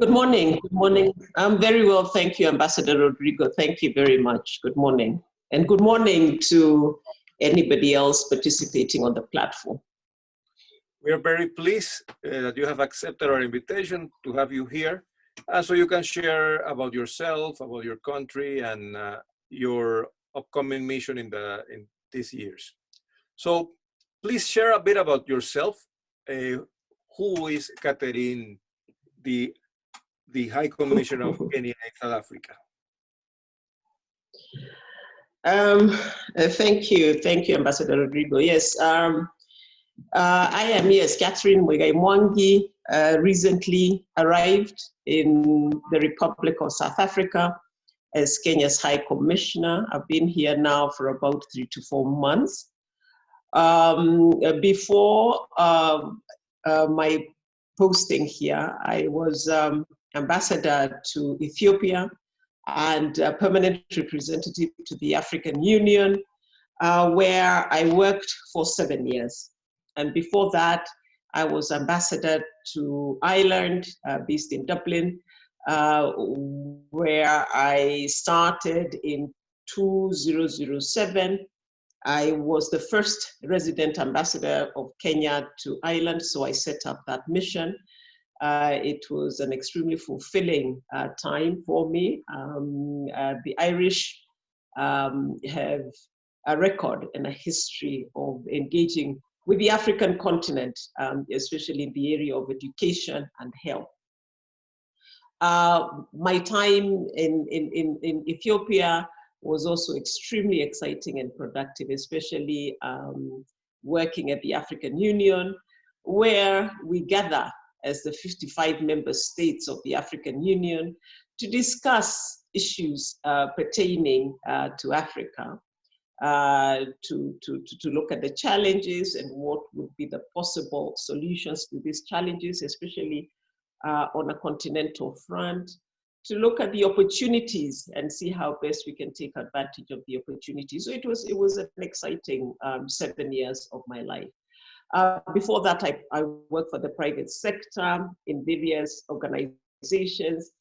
Good morning. Good morning. I'm very well, thank you, Ambassador Rodrigo. Thank you very much. Good morning. And good morning to anybody else participating on the platform. We are very pleased that you have accepted our invitation to have you here, so you can share about yourself, about your country, and your upcoming mission in these years. So please share a bit about yourself. Who is Catherine, the High Commissioner of Kenya and South Africa? Thank you, Ambassador Rodrigo. Yes, I am, yes, Catherine Mwangi, recently arrived in the Republic of South Africa as Kenya's High Commissioner. I've been here now for about 3 to 4 months. Before my posting here, I was ambassador to Ethiopia and permanent representative to the African Union, where I worked for 7 years. And before that, I was ambassador to Ireland, based in Dublin, where I started in 2007. I was the first resident ambassador of Kenya to Ireland, so I set up that mission. It was an extremely fulfilling time for me. The Irish have a record and a history of engaging with the African continent, especially in the area of education and health. My time in Ethiopia was also extremely exciting and productive, especially working at the African Union, where we gather as the 55 member states of the African Union to discuss issues pertaining to Africa, to look at the challenges and what would be the possible solutions to these challenges, especially on a continental front, to look at the opportunities and see how best we can take advantage of the opportunities. So it was an exciting 7 years of my life. Before that, I worked for the private sector in various organizations,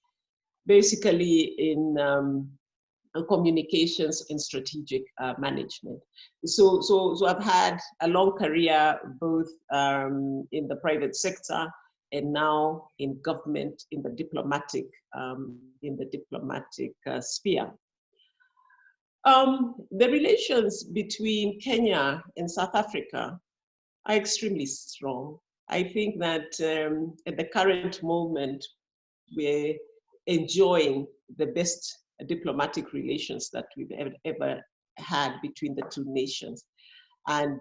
basically in communications and strategic management. So I've had a long career both in the private sector and now in government, in the diplomatic sphere. The relations between Kenya and South Africa are extremely strong. I think that at the current moment, we're enjoying the best diplomatic relations that we've ever had between the two nations. And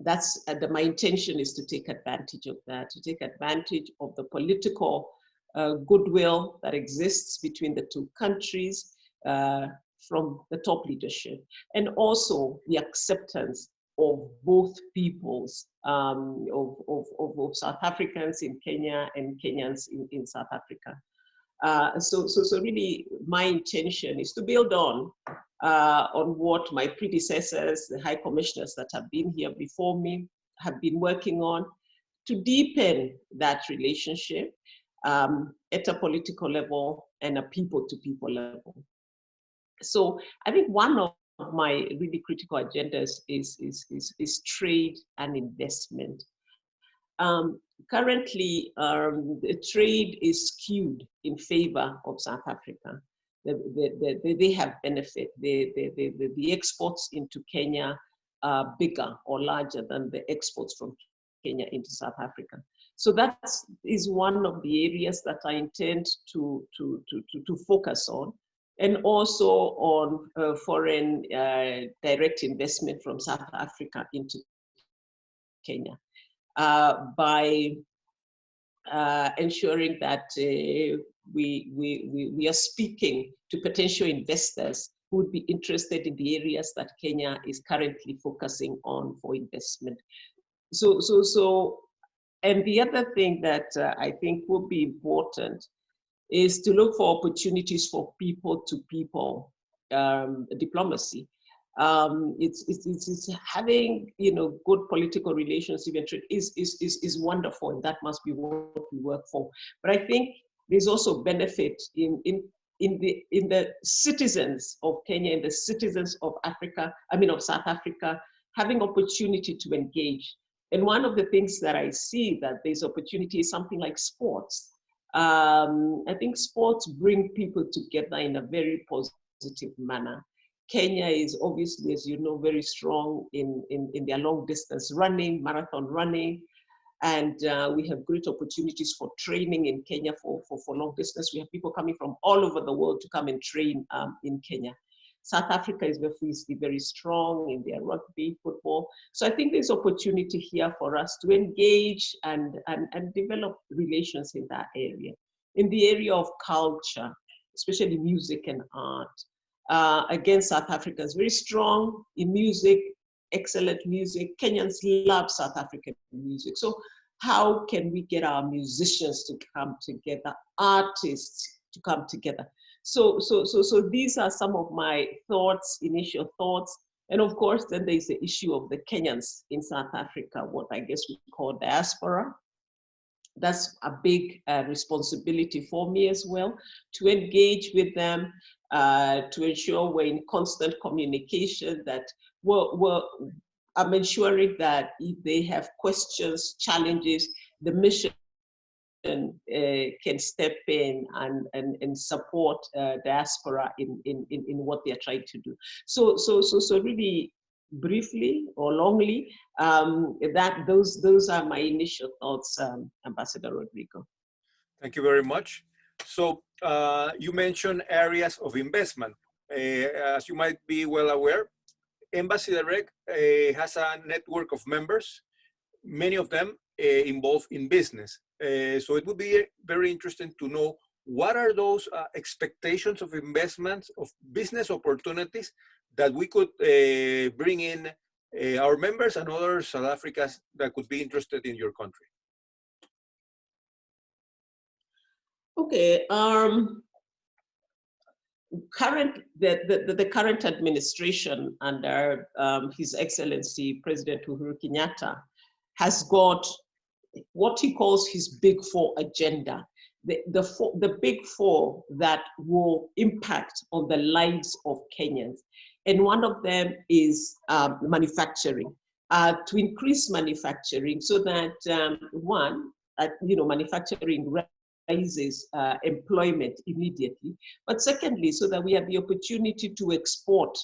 that's my intention is to take advantage of that, to take advantage of the political goodwill that exists between the two countries from the top leadership, and also the acceptance of both peoples, of South Africans in Kenya and Kenyans in South Africa. So really my intention is to build on what my predecessors, the high commissioners that have been here before me, have been working on, to deepen that relationship at a political level and a people-to-people level. So I think one of my really critical agendas is trade and investment. Currently, the trade is skewed in favor of South Africa. They have benefit. The exports into Kenya are bigger or larger than the exports from Kenya into South Africa. So that is one of the areas that I intend to focus on, and also on foreign direct investment from South Africa into Kenya, by ensuring that we are speaking to potential investors who would be interested in the areas that Kenya is currently focusing on for investment. And the other thing that I think will be important is to look for opportunities for people-to-people diplomacy. It's having, you know, good political relations, even trade is wonderful, and that must be what we work for. But I think there's also benefit in the citizens of Kenya and the citizens of Africa, I mean of South Africa, having opportunity to engage. And one of the things that I see that there's opportunity is something like sports. I think sports bring people together in a very positive manner. Kenya is obviously, as you know, very strong in their long distance running, marathon running. And we have great opportunities for training in Kenya for long distance. We have people coming from all over the world to come and train in Kenya. South Africa is obviously very strong in their rugby, football. So I think there's opportunity here for us to engage and develop relations in that area. In the area of culture, especially music and art. Again, South Africa is very strong in music, excellent music. Kenyans love South African music. So how can we get our musicians to come together, artists to come together? So these are some of my thoughts, initial thoughts. And of course, then there's the issue of the Kenyans in South Africa, what I guess we call diaspora. That's a big responsibility for me as well, to engage with them, to ensure we're in constant communication, that I'm ensuring that if they have questions, challenges, the mission can step in and support diaspora in what they're trying to do. So really briefly or longly, those are my initial thoughts, Ambassador Rodrigo. Thank you very much. So you mentioned areas of investment. As you might be well aware, Embassy Direct has a network of members, many of them involved in business. So it would be very interesting to know what are those expectations of investments, of business opportunities that we could bring in our members and other South Africans that could be interested in your country. Okay. The current administration under His Excellency President Uhuru Kenyatta has got what he calls his Big Four agenda. The Big Four that will impact on the lives of Kenyans. And one of them is manufacturing, to increase manufacturing so that manufacturing raises employment immediately. But secondly, so that we have the opportunity to export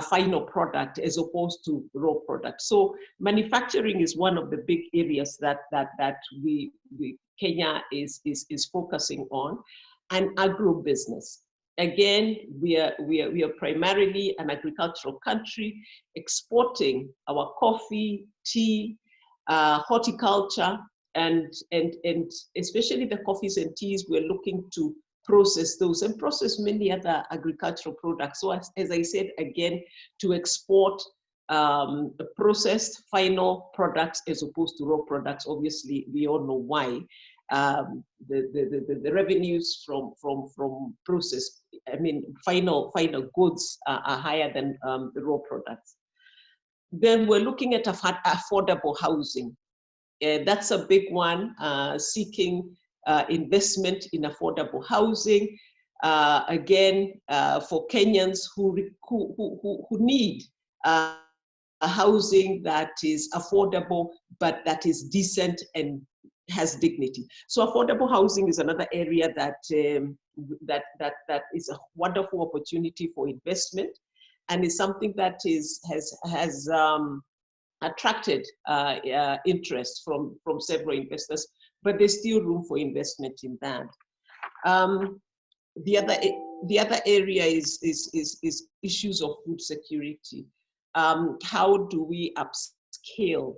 final product as opposed to raw product. So manufacturing is one of the big areas that Kenya is focusing on, and agribusiness. Again, we are primarily an agricultural country, exporting our coffee, tea, horticulture, and especially the coffees and teas. We're looking to process those and process many other agricultural products. So as I said, again, to export processed final products as opposed to raw products. Obviously, we all know why. The revenues from processed, final goods are higher than the raw products. Then we're looking at affordable housing. That's a big one, seeking investment in affordable housing. Again, for Kenyans who need a housing that is affordable, but that is decent and has dignity. So affordable housing is another area that is a wonderful opportunity for investment, and is something that has attracted interest from several investors, but there's still room for investment in that. The other area is issues of food security. How do we upscale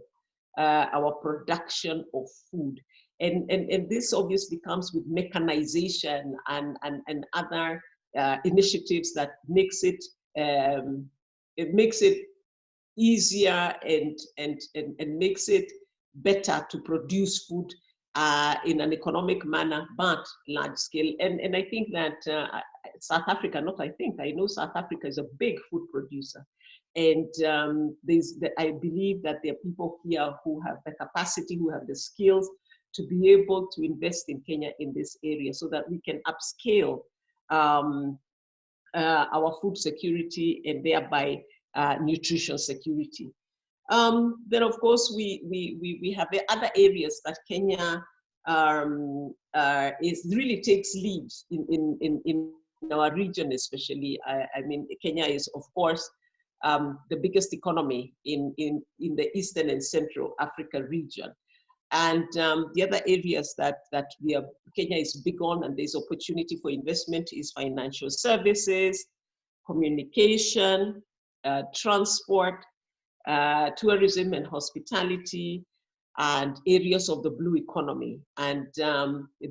our production of food? And this obviously comes with mechanization and other initiatives that makes it easier and makes it better to produce food in an economic manner, but large scale. And I think that South Africa, not I think, I know South Africa is a big food producer. And I believe that there are people here who have the capacity, who have the skills to be able to invest in Kenya in this area so that we can upscale our food security and thereby nutrition security. Then, of course, we have the other areas that Kenya really takes lead in our region, especially. I mean, Kenya is, of course, the biggest economy in the Eastern and Central Africa region. And the other areas that Kenya is big on, and there's opportunity for investment, is financial services, communication, transport, tourism and hospitality, and areas of the blue economy. And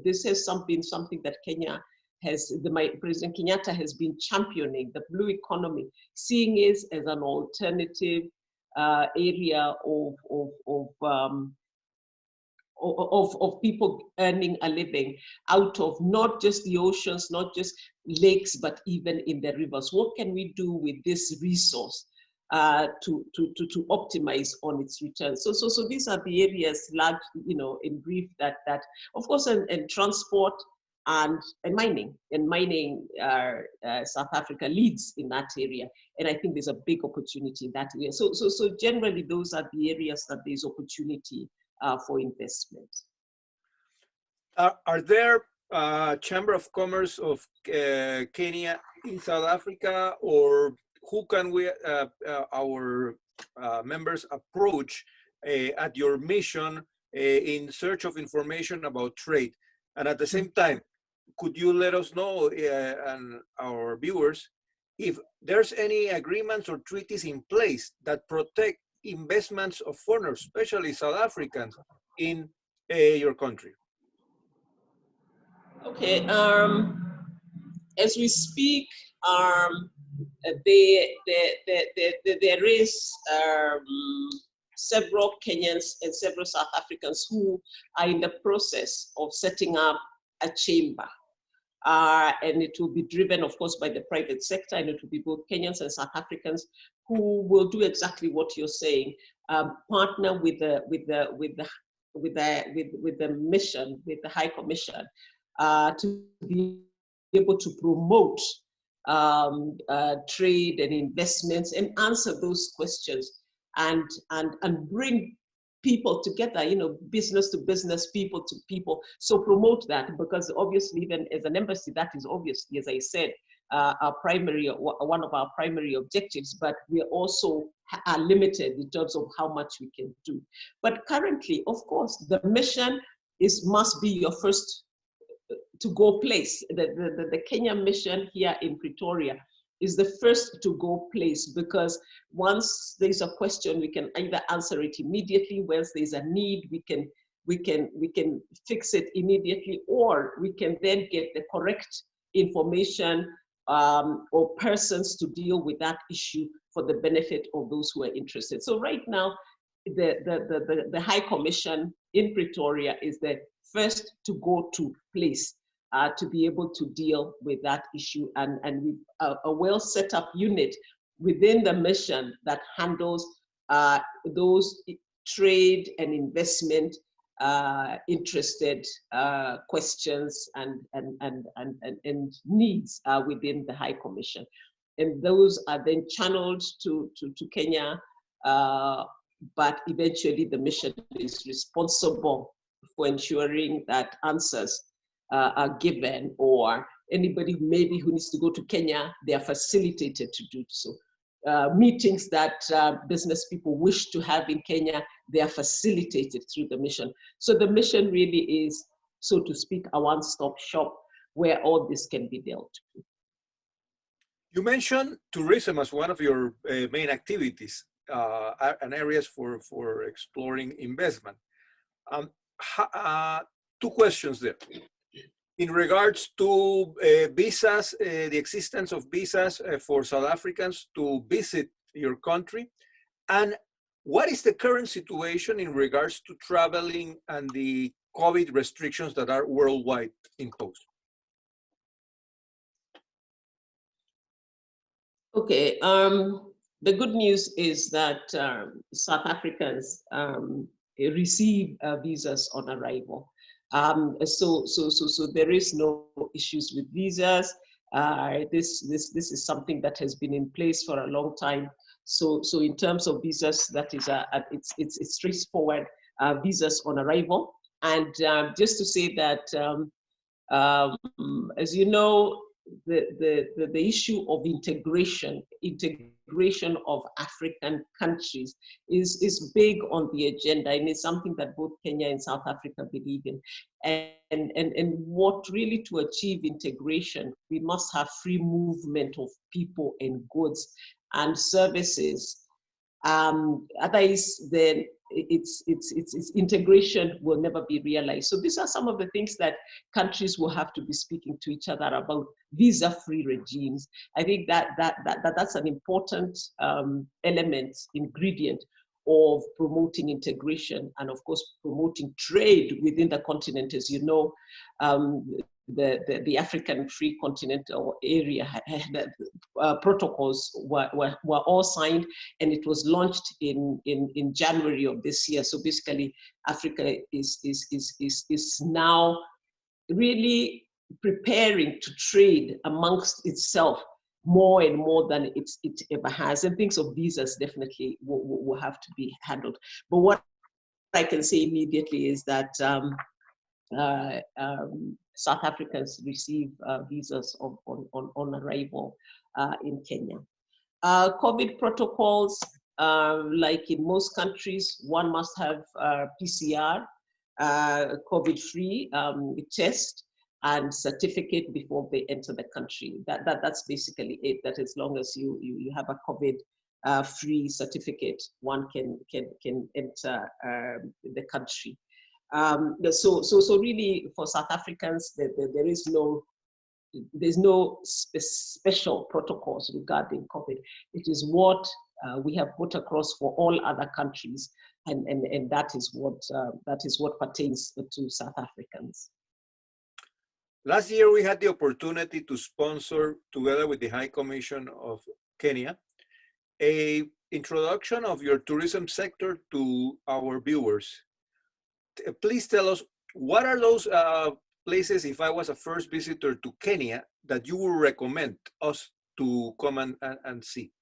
this has something that Kenya has, President Kenyatta has been championing, the blue economy, seeing it as an alternative area of people earning a living out of not just the oceans, not just lakes, but even in the rivers. What can we do with this resource to optimize on its return? So these are the areas, large, in brief, that of course, and transport and mining. And mining, South Africa leads in that area. And I think there's a big opportunity in that area. So generally, those are the areas that there's opportunity for investment. Are there Chamber of Commerce of Kenya in South Africa, or who can we, our members, approach at your mission in search of information about trade? And at the same time, could you let us know, and our viewers, if there's any agreements or treaties in place that protect investments of foreigners, especially South Africans, in your country? Okay. As we speak, there is several Kenyans and several South Africans who are in the process of setting up a chamber. And it will be driven, of course, by the private sector, and it will be both Kenyans and South Africans who will do exactly what you're saying, partner with the mission, with the High Commission, to be able to promote trade and investments and answer those questions, and bring people together, business to business, people to people. So promote that, because obviously, even as an embassy, that is obviously, as I said, one of our primary objectives, but we also are limited in terms of how much we can do. But currently, of course, the mission must be your first to go place. The Kenya mission here in Pretoria is the first to go place, because once there's a question, we can either answer it immediately. Once there's a need, we can fix it immediately, or we can then get the correct information or persons to deal with that issue for the benefit of those who are interested. So right now, the High Commission in Pretoria is the first to go to place to be able to deal with that issue, and with a well set up unit within the mission that handles those trade and investment interested questions and needs within the High Commission. And those are then channeled to Kenya, but eventually the mission is responsible for ensuring that answers are given, or anybody maybe who needs to go to Kenya, they are facilitated to do so. Meetings that business people wish to have in Kenya, they are facilitated through the mission. So the mission really is, so to speak, a one-stop shop where all this can be dealt with. You mentioned tourism as one of your main activities and areas for exploring investment. Two questions there. In regards to visas, the existence of visas for South Africans to visit your country, and what is the current situation in regards to traveling and the COVID restrictions that are worldwide imposed? Okay, the good news is that South Africans receive visas on arrival. So there is no issues with visas. This is something that has been in place for a long time. So in terms of visas, that is it's straightforward visas on arrival. And just to say that, as you know, the issue of integration of African countries is big on the agenda, and it's something that both Kenya and South Africa believe in. And what really to achieve integration, we must have free movement of people and goods and services. Otherwise, then its integration will never be realized. So these are some of the things that countries will have to be speaking to each other about: visa-free regimes. I think that's an important element, ingredient of promoting integration and, of course, promoting trade within the continent. As you know, the African Free Continental Area protocols were all signed, and it was launched in January of this year. So basically, Africa is now really preparing to trade amongst itself more and more than it ever has. And things of visas definitely will have to be handled. But what I can say immediately is that South Africans receive visas on arrival in Kenya. COVID protocols, like in most countries, one must have PCR, COVID-free test and certificate before they enter the country. That's basically it. That as long as you have a COVID-free certificate, one can enter the country. So really, for South Africans, there's no special protocols regarding COVID. It is what we have put across for all other countries, and that is what pertains to South Africans. Last year, we had the opportunity to sponsor, together with the High Commission of Kenya, a introduction of your tourism sector to our viewers. Please tell us, what are those places, if I was a first visitor to Kenya, that you would recommend us to come and see?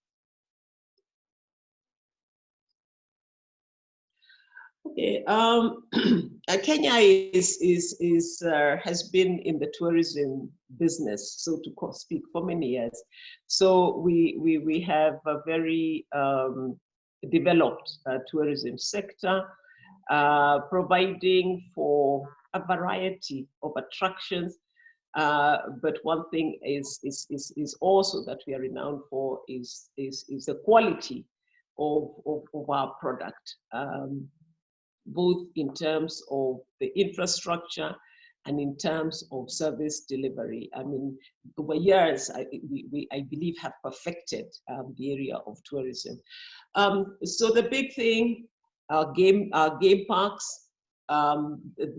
Okay, Kenya has been in the tourism business, so to speak, for many years. So we have a very developed tourism sector, providing for a variety of attractions. But one thing is also that we are renowned for is the quality of our product, both in terms of the infrastructure and in terms of service delivery. I mean, over years, I believe, have perfected the area of tourism. So the big thing, our game parks.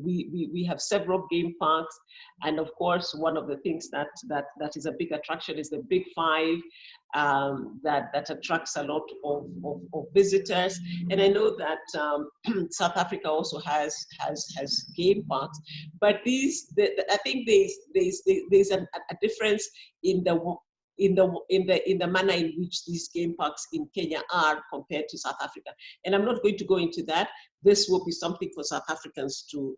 We have several game parks, and of course, one of the things that is a big attraction is the Big Five, that attracts a lot of visitors. And I know that South Africa also has game parks, but I think there's a difference in the manner in which these game parks in Kenya are compared to South Africa. And I'm not going to go into that. This will be something for South Africans to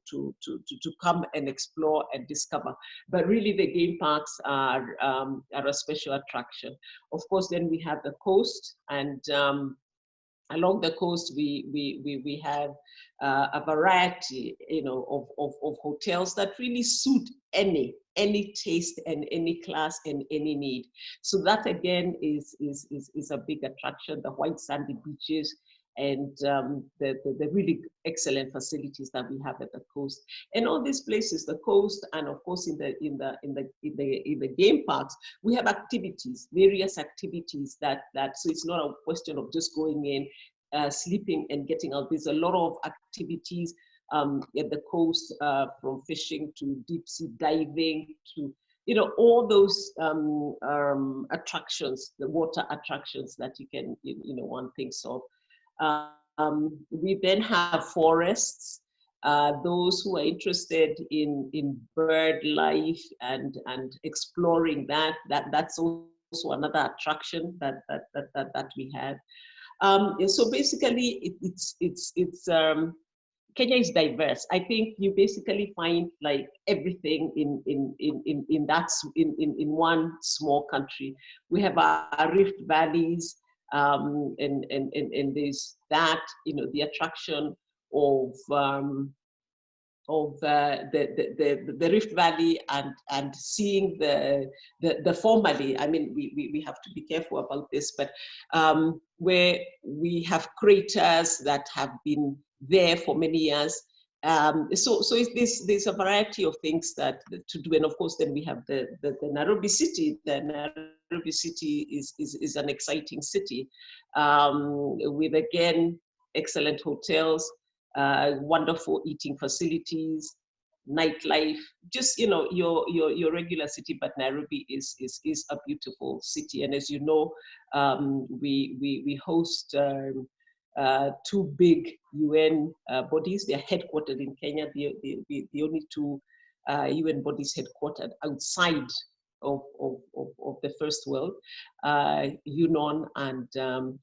come and explore and discover. But really, the game parks are a special attraction. Of course, then we have the coast, and along the coast, we have a variety, of hotels that really suit any taste and any class and any need. So that again is a big attraction. The white sandy beaches and the really excellent facilities that we have at the coast, and all these places, the coast, and of course in the game parks, we have activities, various activities that so it's not a question of just going in, sleeping and getting out. There's a lot of activities at the coast, from fishing to deep sea diving to, all those attractions, the water attractions that you can, one thinks of. We then have forests. Those who are interested in bird life and exploring that's also another attraction that we have. So basically, Kenya is diverse. I think you basically find like everything in one small country. We have our rift valleys, and there's that, the attraction of the Rift Valley and seeing the formerly, I mean, we have to be careful about this, but where we have craters that have been there for many years. So there's a variety of things that to do, and of course then we have the Nairobi city. The Nairobi city is an exciting city, with again excellent hotels, wonderful eating facilities, nightlife, just your regular city. But Nairobi is a beautiful city, and as you know, we host two big UN bodies. They are headquartered in Kenya. The only two UN bodies headquartered outside of the first world, UNON and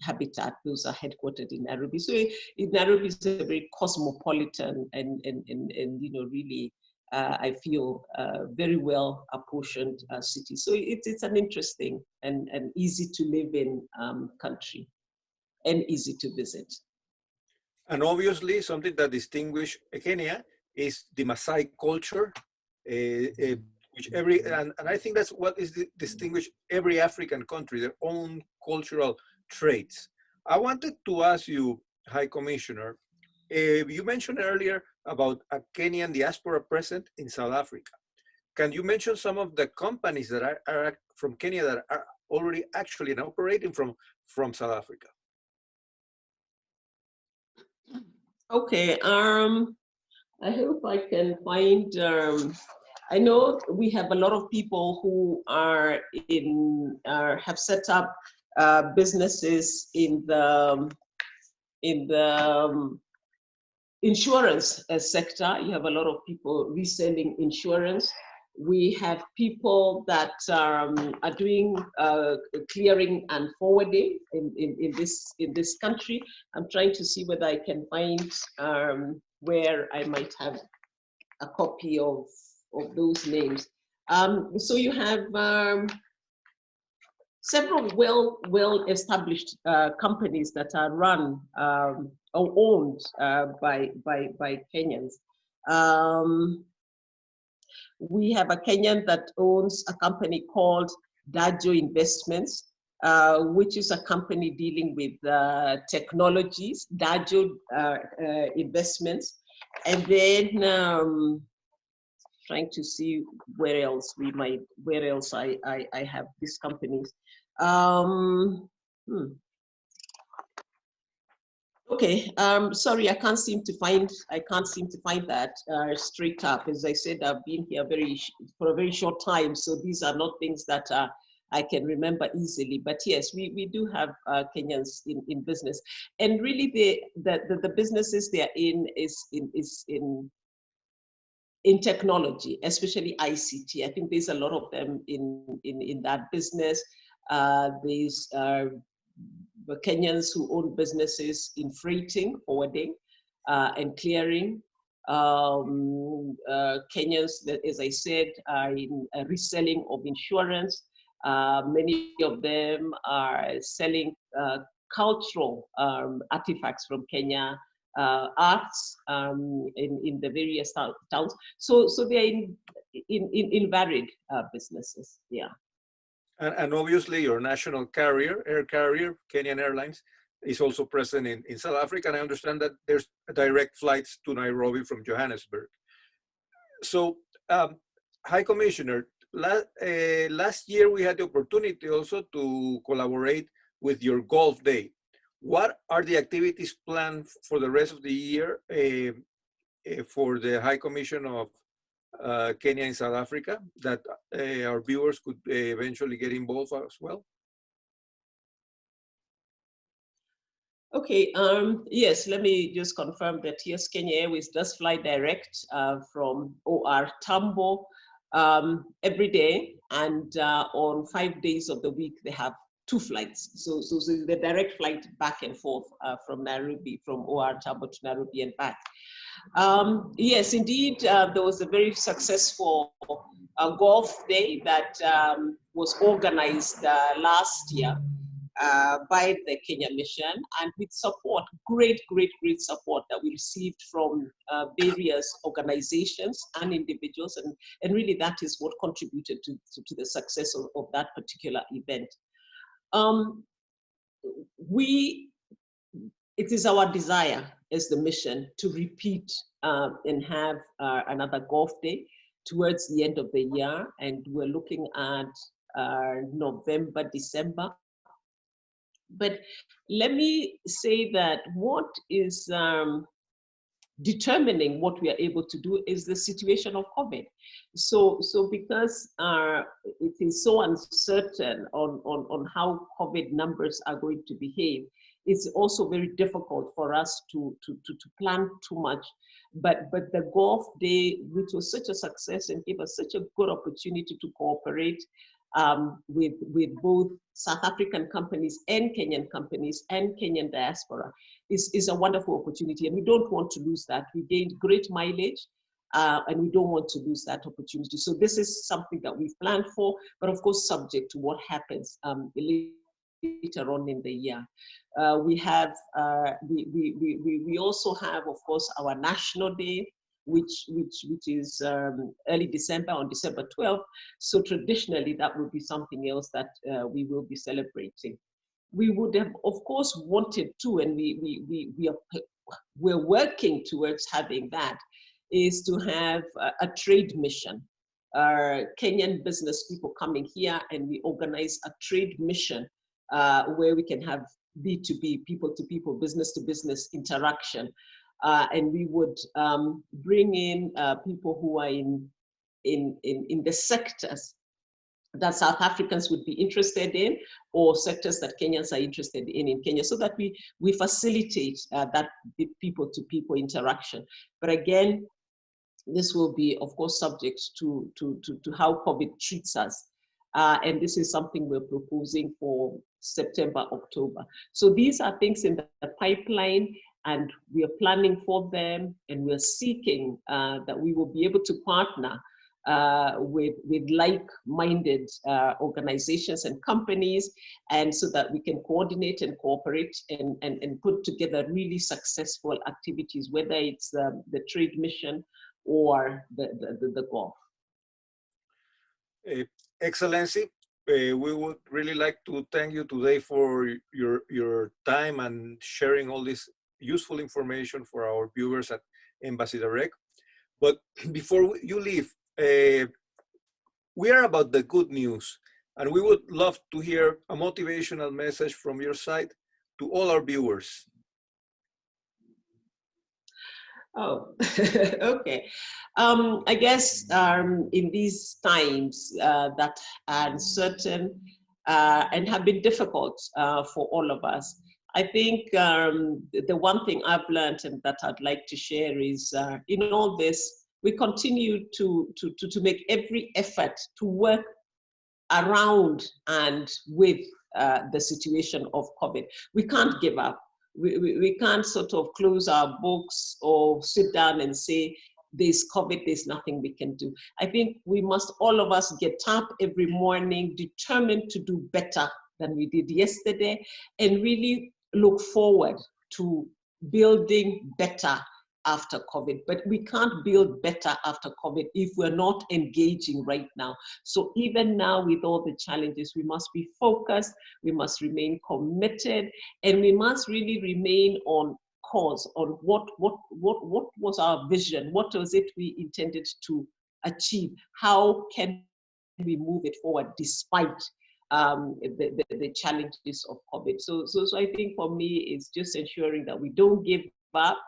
Habitat. Those are headquartered in Nairobi. So Nairobi is a very cosmopolitan and really, I feel, very well apportioned city. So it's an interesting and easy to live in country, and easy to visit. And obviously, something that distinguishes Kenya is the Maasai culture, which and I think that's what is distinguish every African country, their own cultural traits. I wanted to ask you, High Commissioner, you mentioned earlier about a Kenyan diaspora present in South Africa. Can you mention some of the companies that are from Kenya that are already actually operating from South Africa? Okay, I hope I can find, I know we have a lot of people who are have set up businesses in the insurance sector. You have a lot of people reselling insurance. We have people that are doing clearing and forwarding in this country. I'm trying to see whether I can find where I might have a copy of those names. So you have several well-established companies that are run or owned by Kenyans. We have a Kenyan that owns a company called Dajo Investments, which is a company dealing with technologies, Dajo Investments. And then trying to see where else I have these companies. Okay, sorry, I can't seem to find that straight up. As I said, I've been here for a very short time, so these are not things that I can remember easily. But yes, we do have Kenyans in business, and really the businesses they are in is in technology, especially ICT. I think there's a lot of them in that business. There's the Kenyans who own businesses in freighting, forwarding, and clearing. Kenyans that, as I said, are in reselling of insurance. Many of them are selling cultural artifacts from Kenya, arts in the various towns. So they're in varied businesses, yeah. And obviously your national carrier, air carrier, Kenyan Airlines, is also present in South Africa. And I understand that there's direct flights to Nairobi from Johannesburg. So, High Commissioner, last year we had the opportunity also to collaborate with your Golf Day. What are the activities planned for the rest of the year for the High Commission of Kenya in South Africa that our viewers could eventually get involved as well? Okay, yes, let me just confirm that yes, Kenya Airways does fly direct from OR Tambo every day, and on 5 days of the week, they have 2 flights. So the direct flight back and forth from Nairobi, from OR Tambo to Nairobi and back. Yes, indeed, there was a very successful golf day that was organized last year by the Kenya mission, and with support, great support that we received from various organizations and individuals, and really that is what contributed to the success of that particular event. It is our desire as the mission to repeat and have another golf day towards the end of the year, and we're looking at November, December. But let me say that what is determining what we are able to do is the situation of COVID. So because it is so uncertain on how COVID numbers are going to behave, it's also very difficult for us to plan too much. But the golf day, which was such a success and gave us such a good opportunity to cooperate with both South African companies and Kenyan companies and Kenyan diaspora, is a wonderful opportunity, and we don't want to lose that. We gained great mileage, and we don't want to lose that opportunity. So this is something that we've planned for, but of course subject to what happens later on in the year. We also have, of course, our National Day, which is early December, on December 12th. So traditionally, that will be something else that we will be celebrating. We would have, of course, wanted to, and we're working towards having that, is to have a trade mission. Kenyan business people coming here, and we organize a trade mission where we can have B2B, people-to-people, business-to-business interaction. And we would bring in people who are in the sectors that South Africans would be interested in, or sectors that Kenyans are interested in Kenya, so that we facilitate that people-to-people interaction. But again, this will be, of course, subject to how COVID treats us. And this is something we're proposing for September, October. So these are things in the pipeline, and we are planning for them, and we're seeking that we will be able to partner with like-minded organizations and companies, and so that we can coordinate and cooperate and put together really successful activities, whether it's the trade mission or the golf. Excellency, we would really like to thank you today for your time and sharing all this useful information for our viewers at Embassy Direct. But before you leave, we are about the good news, and we would love to hear a motivational message from your side to all our viewers. Oh, okay. I guess in these times that are uncertain and have been difficult for all of us, I think the one thing I've learned and that I'd like to share is in all this, we continue to make every effort to work around and with the situation of COVID. We can't give up. We can't sort of close our books or sit down and say, there's COVID, there's nothing we can do. I think we must, all of us, get up every morning determined to do better than we did yesterday, and really look forward to building better after COVID. But we can't build better after COVID if we're not engaging right now. So even now, with all the challenges, we must be focused, we must remain committed, and we must really remain on course on what was our vision, what was it we intended to achieve, how can we move it forward despite the challenges of COVID. So I think for me, it's just ensuring that we don't give up.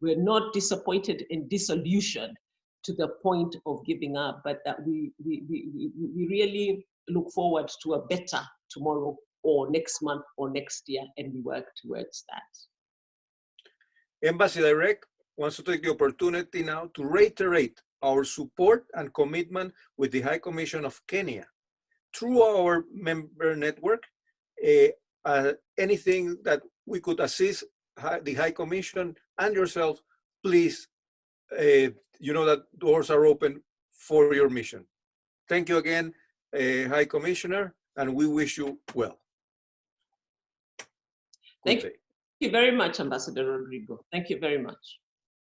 we're not disappointed and disillusioned to the point of giving up, but that we really look forward to a better tomorrow or next month or next year, and we work towards that. Embassy Direct wants to take the opportunity now to reiterate our support and commitment with the High Commission of Kenya through our member network. Anything that we could assist the High Commission and yourself, please, you know that doors are open for your mission. Thank you again, High Commissioner, and we wish you well. Thank you very much, Ambassador Rodrigo. Thank you very much.